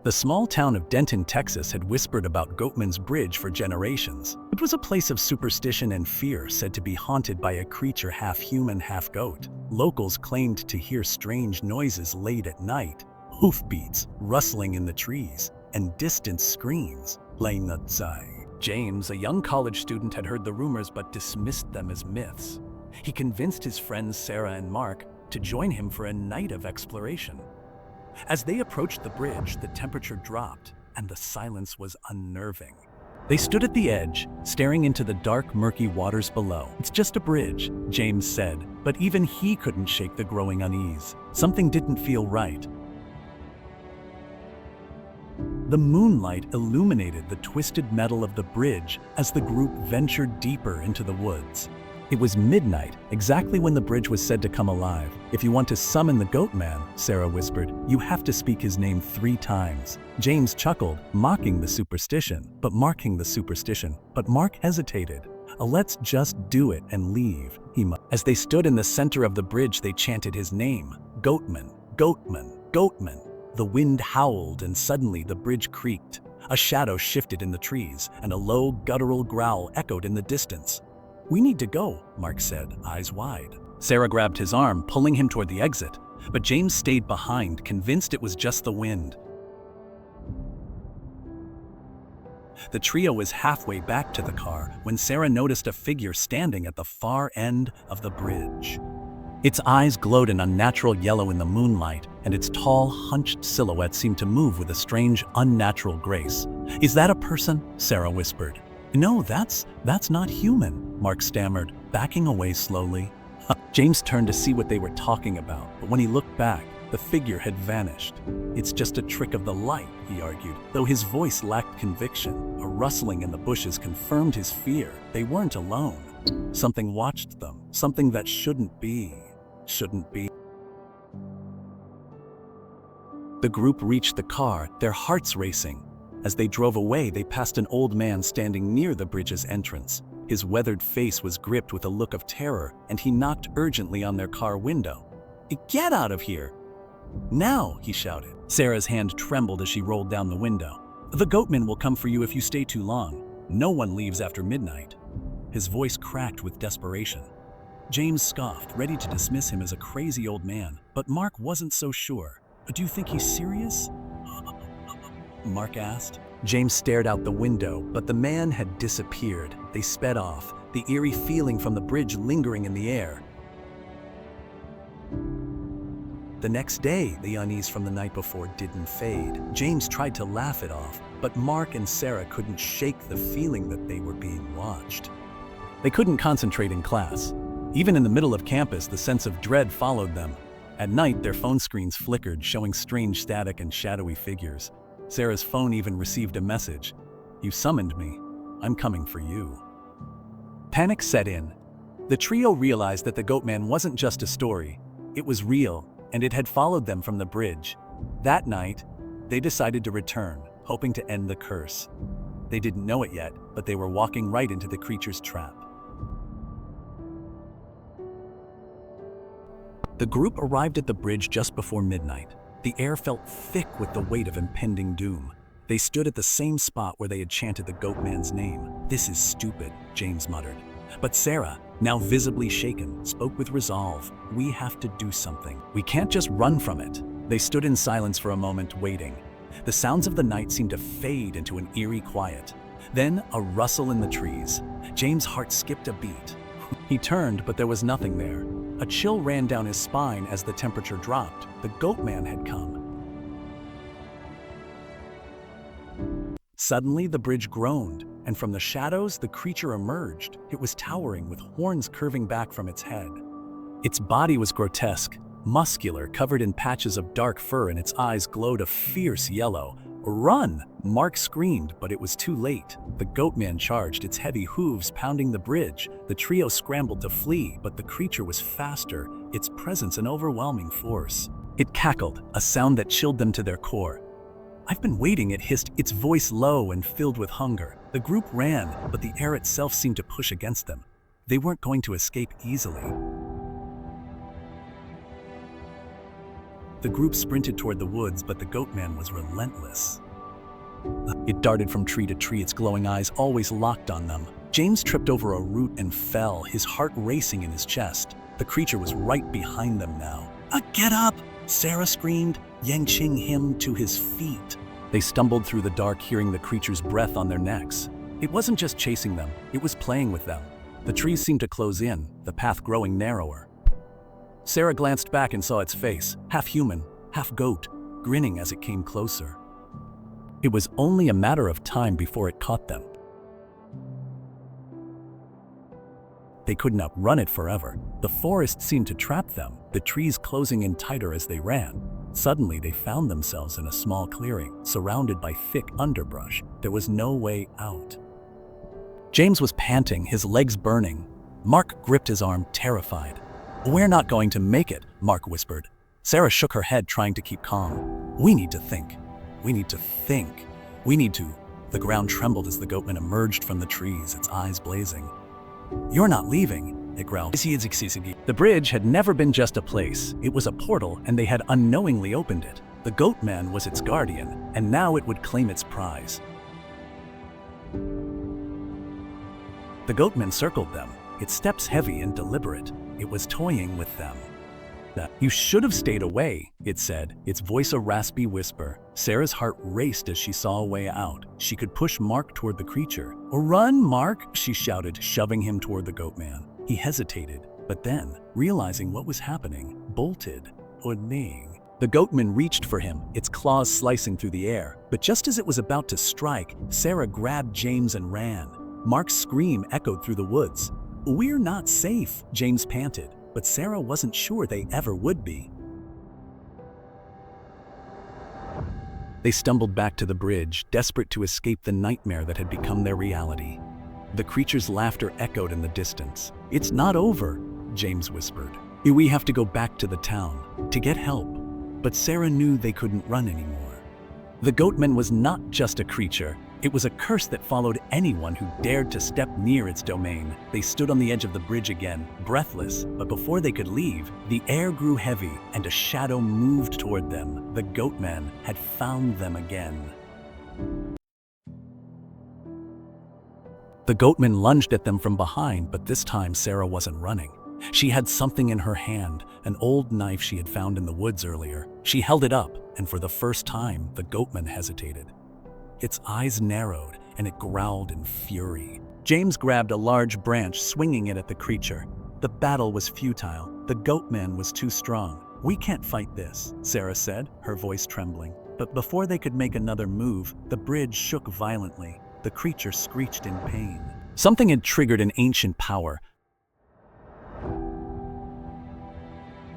The small town of Denton, Texas had whispered about Goatman's Bridge for generations. It was a place of superstition and fear, said to be haunted by a creature half human, half goat. Locals claimed to hear strange noises late at night, hoofbeats, rustling in the trees, and distant screams. James, a young college student, had heard the rumors but dismissed them as myths. He convinced his friends Sarah and Mark to join him for a night of exploration. As they approached the bridge, the temperature dropped and the silence was unnerving. They stood at the edge, staring into the dark, murky waters below. "It's just a bridge," James said, but even he couldn't shake the growing unease. Something didn't feel right. The moonlight illuminated the twisted metal of the bridge as the group ventured deeper into the woods. It was midnight, exactly when the bridge was said to come alive. "If you want to summon the Goatman," Sarah whispered, "you have to speak his name 3 times. James chuckled, mocking the superstition. But Mark hesitated. "Let's just do it and leave," he muttered. As they stood in the center of the bridge, they chanted his name. "Goatman, Goatman, Goatman." The wind howled and suddenly the bridge creaked. A shadow shifted in the trees and a low, guttural growl echoed in the distance. "We need to go," Mark said, eyes wide. Sarah grabbed his arm, pulling him toward the exit, but James stayed behind, convinced it was just the wind. The trio was halfway back to the car when Sarah noticed a figure standing at the far end of the bridge. Its eyes glowed an unnatural yellow in the moonlight, and its tall, hunched silhouette seemed to move with a strange, unnatural grace. "Is that a person?" Sarah whispered. "No, that's not human," Mark stammered, backing away slowly. James turned to see what they were talking about, but when he looked back, the figure had vanished. "It's just a trick of the light," he argued, though his voice lacked conviction. A rustling in the bushes confirmed his fear. They weren't alone. Something watched them, something that shouldn't be. The group reached the car, their hearts racing. As they drove away, they passed an old man standing near the bridge's entrance. His weathered face was gripped with a look of terror, and he knocked urgently on their car window. "Get out of here! Now!" he shouted. Sarah's hand trembled as she rolled down the window. "The Goatman will come for you if you stay too long. No one leaves after midnight." His voice cracked with desperation. James scoffed, ready to dismiss him as a crazy old man, but Mark wasn't so sure. "Do you think he's serious?" Mark asked. James stared out the window, but the man had disappeared. They sped off, the eerie feeling from the bridge lingering in the air. The next day, the unease from the night before didn't fade. James tried to laugh it off, but Mark and Sarah couldn't shake the feeling that they were being watched. They couldn't concentrate in class. Even in the middle of campus, the sense of dread followed them. At night, their phone screens flickered, showing strange static and shadowy figures. Sarah's phone even received a message. "You summoned me. I'm coming for you." Panic set in. The trio realized that the Goatman wasn't just a story. It was real, and it had followed them from the bridge. That night, they decided to return, hoping to end the curse. They didn't know it yet, but they were walking right into the creature's trap. The group arrived at the bridge just before midnight. The air felt thick with the weight of impending doom. They stood at the same spot where they had chanted the Goatman's name. "This is stupid," James muttered. But Sarah, now visibly shaken, spoke with resolve. "We have to do something. We can't just run from it." They stood in silence for a moment, waiting. The sounds of the night seemed to fade into an eerie quiet. Then a rustle in the trees. James' heart skipped a beat. He turned, but there was nothing there. A chill ran down his spine as the temperature dropped. The Goatman had come. Suddenly, the bridge groaned, and from the shadows, the creature emerged. It was towering, with horns curving back from its head. Its body was grotesque, muscular, covered in patches of dark fur, and its eyes glowed a fierce yellow. "Run!" Mark screamed, but it was too late. The Goatman charged, its heavy hooves pounding the bridge. The trio scrambled to flee, but the creature was faster, its presence an overwhelming force. It cackled, a sound that chilled them to their core. "I've been waiting," it hissed, its voice low and filled with hunger. The group ran, but the air itself seemed to push against them. They weren't going to escape easily. The group sprinted toward the woods, but the Goatman was relentless. It darted from tree to tree, its glowing eyes always locked on them. James tripped over a root and fell, his heart racing in his chest. The creature was right behind them now. Get up!" Sarah screamed, yanking him to his feet. They stumbled through the dark, hearing the creature's breath on their necks. It wasn't just chasing them, it was playing with them. The trees seemed to close in, the path growing narrower. Sarah glanced back and saw its face, half human, half goat, grinning as it came closer. It was only a matter of time before it caught them. They couldn't outrun it forever. The forest seemed to trap them, the trees closing in tighter as they ran. Suddenly, they found themselves in a small clearing, surrounded by thick underbrush. There was no way out. James was panting, his legs burning. Mark gripped his arm, terrified. "We're not going to make it," Mark whispered. Sarah shook her head, trying to keep calm. "We need to think. We need to think. We need to." The ground trembled as the Goatman emerged from the trees, its eyes blazing. "You're not leaving," it growled. The bridge had never been just a place. It was a portal, and they had unknowingly opened it. The Goatman was its guardian, and now it would claim its prize. The Goatman circled them, its steps heavy and deliberate. It was toying with them. "You should have stayed away," it said, its voice a raspy whisper. Sarah's heart raced as she saw a way out. She could push Mark toward the creature. "Run, Mark!" she shouted, shoving him toward the Goatman. He hesitated, but then, realizing what was happening, bolted, neighing. The Goatman reached for him, its claws slicing through the air. But just as it was about to strike, Sarah grabbed James and ran. Mark's scream echoed through the woods. "We're not safe," James panted, but Sarah wasn't sure they ever would be. They stumbled back to the bridge, desperate to escape the nightmare that had become their reality. The creature's laughter echoed in the distance. "It's not over," James whispered. "We have to go back to the town, to get help." But Sarah knew they couldn't run anymore. The Goatman was not just a creature. It was a curse that followed anyone who dared to step near its domain. They stood on the edge of the bridge again, breathless, but before they could leave, the air grew heavy and a shadow moved toward them. The Goatman had found them again. The Goatman lunged at them from behind, but this time Sarah wasn't running. She had something in her hand, an old knife she had found in the woods earlier. She held it up, and for the first time, the Goatman hesitated. Its eyes narrowed, and it growled in fury. James grabbed a large branch, swinging it at the creature. The battle was futile. The Goatman was too strong. "We can't fight this," Sarah said, her voice trembling. But before they could make another move, the bridge shook violently. The creature screeched in pain. Something had triggered an ancient power.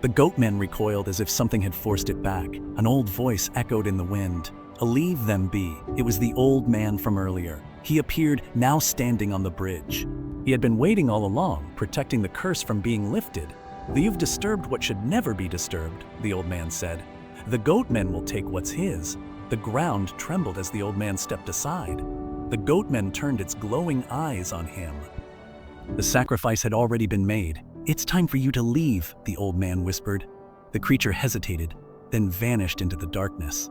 The Goatman recoiled as if something had forced it back. An old voice echoed in the wind. "Leave them be." It was the old man from earlier. He appeared, now standing on the bridge. He had been waiting all along, protecting the curse from being lifted. "You've disturbed what should never be disturbed," the old man said. "The Goatman will take what's his." The ground trembled as the old man stepped aside. The Goatman turned its glowing eyes on him. The sacrifice had already been made. "It's time for you to leave," the old man whispered. The creature hesitated, then vanished into the darkness.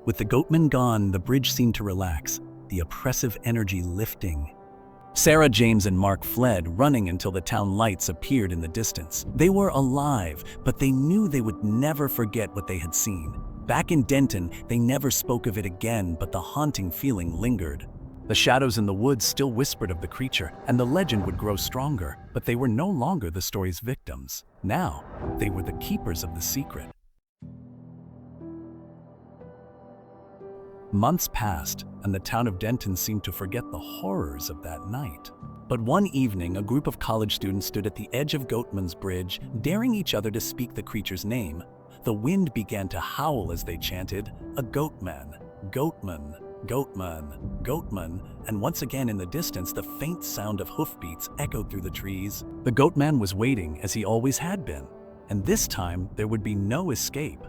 With the Goatman gone, the bridge seemed to relax, the oppressive energy lifting. Sarah, James, and Mark fled, running until the town lights appeared in the distance. They were alive, but they knew they would never forget what they had seen. Back in Denton, they never spoke of it again, but the haunting feeling lingered. The shadows in the woods still whispered of the creature, and the legend would grow stronger, but they were no longer the story's victims. Now, they were the keepers of the secret. Months passed, and the town of Denton seemed to forget the horrors of that night. But one evening, a group of college students stood at the edge of Goatman's Bridge, daring each other to speak the creature's name. The wind began to howl as they chanted, "A Goatman, Goatman, Goatman, Goatman," and once again in the distance, the faint sound of hoofbeats echoed through the trees. The Goatman was waiting, as he always had been, and this time there would be no escape.